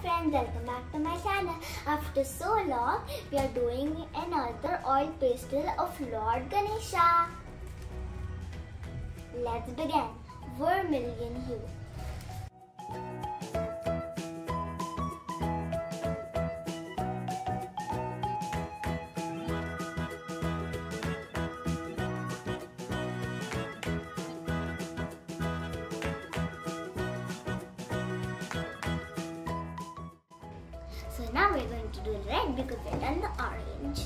friends, welcome back to my channel. After so long, we are doing another oil pastel of Lord Ganesha. Let's begin. Vermilion hue. So now we're going to do red because we've done the orange.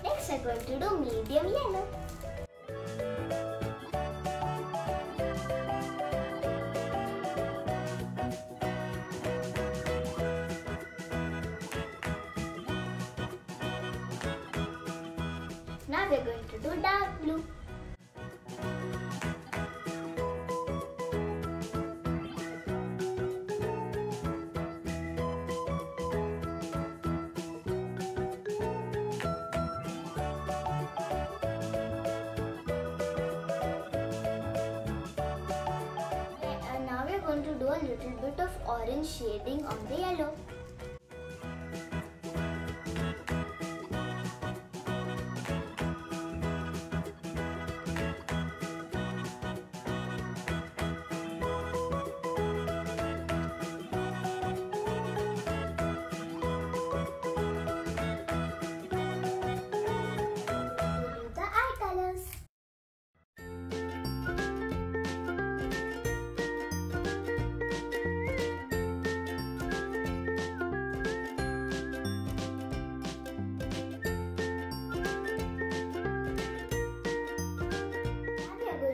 Next we're going to do medium yellow. Now we are going to do dark blue. Now we are going to do a little bit of orange shading on the yellow.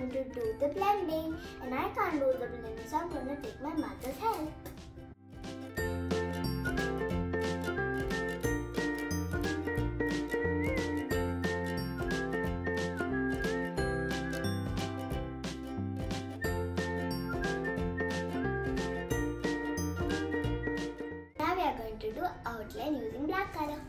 To do the blending, and I can't do the blending, so I'm going to take my mother's help. Now we are going to do outline using black color.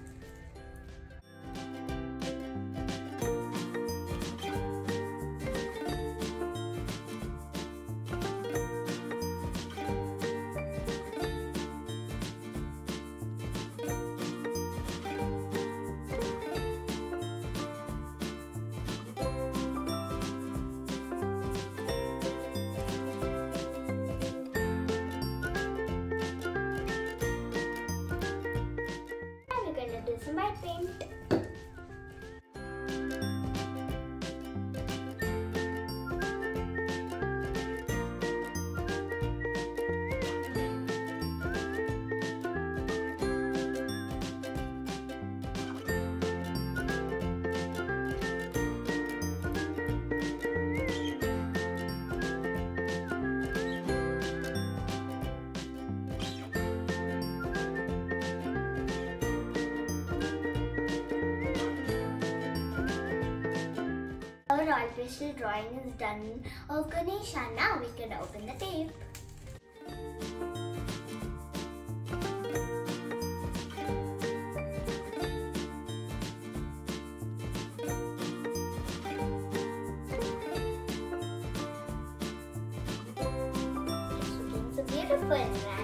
Do some white paint. Our oil pastel drawing is done of Ganesha. Now we can open the tape. It's looking so beautiful, right?